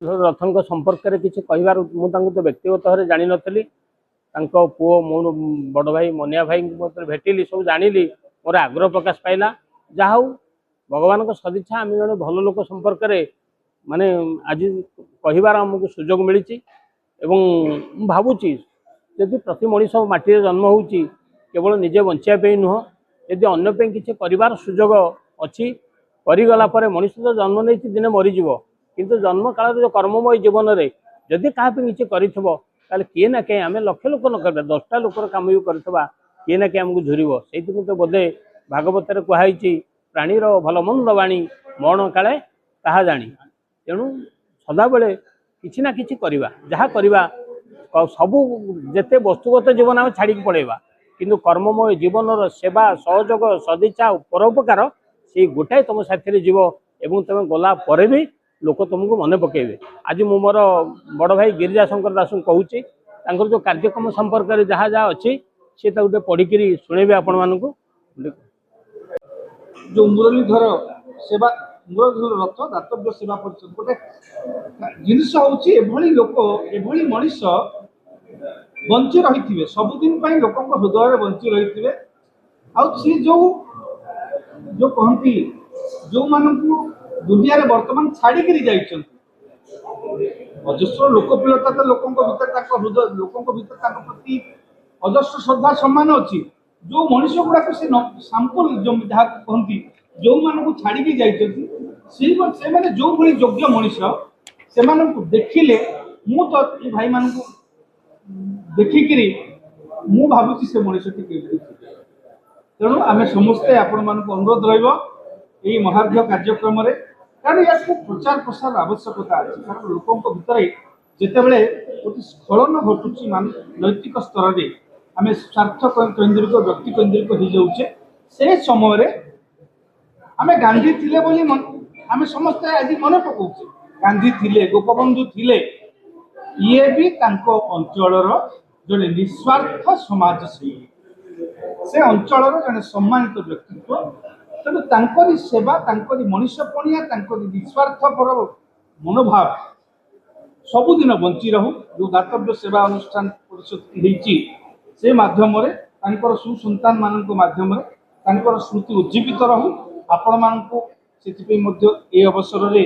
रथन संपर्क में किसी कहार मुझे व्यक्तिगत भाव जानी नी पुओ मो बड़ भाई मनिया भाई भेटिली सब जानिली मोर आग्रह प्रकाश पाइला जहा हूँ भगवान सदिच्छा आम जन भल लोक संपर्क में माने आज कहार आमको सुजोग मिली भावुची जदि प्रति मनीष माटी जन्म हो केवल निजे बचापी नुह यदि अन्य किसी कर सुजोग अच्छी करगला मनीष तो जन्म नहीं दिने मरीज किंतु जन्म काल जो कर्ममय जीवन में जदि क्या किसी कर किए ना कहीं आम लक्ष लोक न कर 10टा लोकर कम भी करवा किए ना कहीं आमको झुरब से तो बोधे भागवत कहुई प्राणीर भल मंद बाणी मरण काले ताहा जानी तेणु सदाबले किसी ना किसी करवा जहाँ करवा सबू जिते वस्तुगत जीवन आम छाड़ी पड़ेगा किंतु कर्ममय जीवन सेवा सहयोग सदिच्छा परोपकार से गोटाए तुम साथी जीव एवं तुम गला पर भी लोक तुमको मन पकेबे। आज मु मोर बड़ भाई गिरिजा शंकर दास कहूँ जो कार्यक्रम संपर्क में जहाँ जहाँ अच्छी सी गोटे पढ़ी शुणे आपण मान जो मुरलीधर सेवा मुरलीधर रथ दातव्य सेवा परिषद गोटे जिनस हूँ लोक एभली मनीष बंची रही सबुदिन लोक हृदय बंची रही सी जो जो कहती जो मानू दुनिया रे वर्तमान छाड़ी अजस्र लोकप्रियता तो लोकों भीतर हृदय लोकों भीतर प्रति अजस्र श्रद्धा सम्मान अच्छी जो मनीष गुड़ाक से सांपल जहाँ कहती जो मानू छाड़ी जाने जो भाई योग्य मनीष से देखिले मु तो भाई मान देखिक मु भावुची से मनीष तेणु आम समस्ते आपण मान अनुरोध रही महार्घ्य कार्यक्रम कारण या प्रचार प्रसार आवश्यकता अच्छी कारण लोकों भितर जितेबले गोटे स्खलन घटुची नैतिक स्तर में आम स्वार्थ केन्द्रिक व्यक्ति केन्द्रिक हो जाऊे से समय आम गांधी थिले बोली आम समस्ते आज मन पकाऊे गांधी थिले गोपबंधु थिले ये भी अंचल जड़े निस्वार्थ समाजसेवी से अंचल जड़े सम्मानित व्यक्तित्व तेणु सेवा मनीषपणिया निस्वार्थपर मनोभाव सबुदिन बंची रहू जो दातव्य सेवा अनुष्ठान परिषद से माध्यम सुसंतान मान माध्यम स्मृति उज्जीवित रहू आपण मानू से अवसर में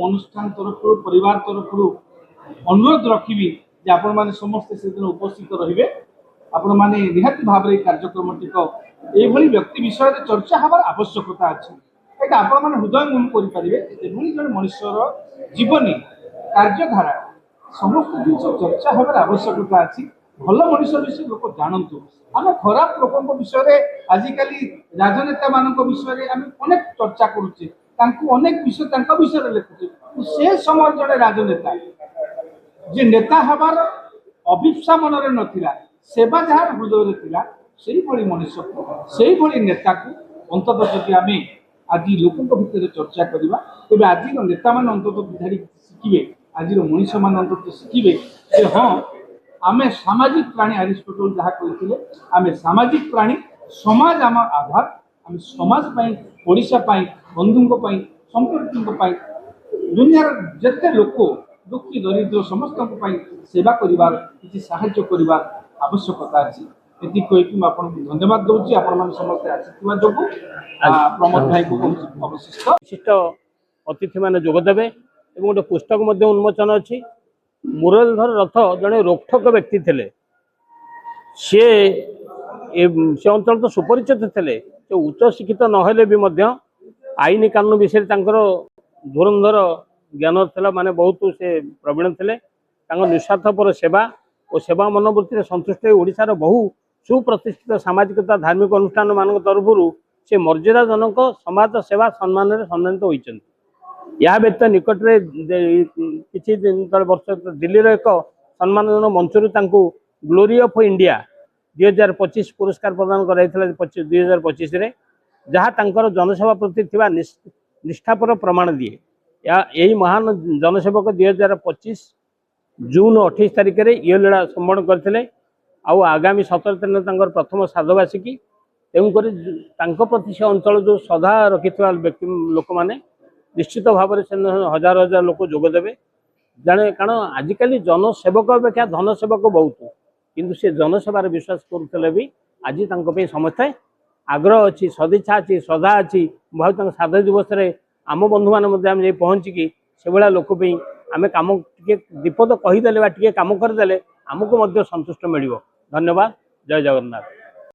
अनुष्ठान तरफ परिवार तरफ अनुरोध रखी आपण मैंने समस्ते से दिन उपस्थित रे आपण मैंने निहाती भाव में कार्यक्रम टी व्यक्ति विषय में चर्चा हबार आवश्यकता अच्छी ये आपण मैंने हृदयंगम करेंगे जन मनुष्यर जीवनी कार्यधारा समस्त जिन चर्चा हबार आवश्यकता अच्छी भल मनुष्य विषय लोक जानतु आम खराब लोकों विषय आजिकल राजनेता मान विषय आम अनेक चर्चा करुचे अनेक विषय लिखुचे से समय जड़े राजनेता जे नेता हबार अभिप्सा मनरे नथिला सेवा जहाँ हृदय थिला से मनुष्य से नेता को अंतत जदि आम आज लोकों भितर चर्चा करवा तेज आज नेता मान अंतत विधारी शिखे आज मनीष मान अंतत शिखे हाँ आम सामाजिक प्राणी अरिस्टोटल जहाँ कहते आम सामाजिक प्राणी समाज आम आधार आम समाज ओडिशा बंधुों संपर्क दुनिया जिते लोक दुखी दरिद्र समस्त सेवा करिवार किसी साहाय्य करिवार आवश्यकता अच्छी ये कहीकि धन्यवाद दूसरी आपण समस्ते आसिथिबा जोगु प्रमोद भाई को विशिष्ट अतिथि मैंने जोगदेवे और गोटे पुस्तक उन्मोचन अच्छी मुरलीधर रथ जड़े रोकठोक व्यक्ति थे सी से अंचल तो सुपरिचित थे उच्च शिक्षित नहेले भी आईन कानून विषय धुरंधर ज्ञान था माने बहुत से प्रवीण थे निस्वार्थपर सेवा और सेवा मनोवृत्ति संतुष्ट ओडिशार बहु सुप्रतिष्ठित सामाजिकता धार्मिक अनुष्ठान मान तरफ से मर्यादाजनक समाज सेवा सम्मान सम्मानित होती या व्यतीत निकट किसी दिन तले वर्ष दिल्ली एक सम्मानजनक मंचरू ग्लोरी ऑफ इंडिया 2025 पुरस्कार प्रदान कर 2025 जहाँ तांकर जनसेवा प्रति निष्ठापर प्रमाण दिए यही महान जनसेवक 2025 जून 28 तारिख में ये लीला संबोधन करते आगामी 17 दिन प्रथम साधवासिकी तेणुक प्रति से अंचल जो श्रद्धा रखि व्यक्ति लोक मैंने निश्चित भाव में हजार हजार लोक जोगदेवे ଜାଣେ କାରଣ ଆଜିକାଲି ଜନସେବକ ଅପେକ୍ଷା ଧନସେବକ ବହୁତ, କିନ୍ତୁ ସେ ଜନସେବାରେ ବିଶ୍ୱାସ କରୁଥିଲେ ବି ଆଜି ତାଙ୍କ ପାଇଁ ସମସ୍ତେ ଆଗ୍ରହ ଅଛି, ସଦିଚ୍ଛା ଅଛି, ଶ୍ରଦ୍ଧା ଅଛି। ମୁଁ ଭାବୁଛି ତାଙ୍କ ଶ୍ରାଦ୍ଧ ଦିବସରେ ଆମ ବନ୍ଧୁମାନେ ମଧ୍ୟ ଆମେ ଯାଇ ପହଞ୍ଚିକି ସେଭଳିଆ ଲୋକ ପାଇଁ ଆମେ କାମ ଟିକେ ବିପଦ କହିଦେଲେ ବା ଟିକେ କାମ କରିଦେଲେ ଆମକୁ ମଧ୍ୟ ସନ୍ତୁଷ୍ଟ ମିଳିବ। ଧନ୍ୟବାଦ। ଜୟ ଜଗନ୍ନାଥ।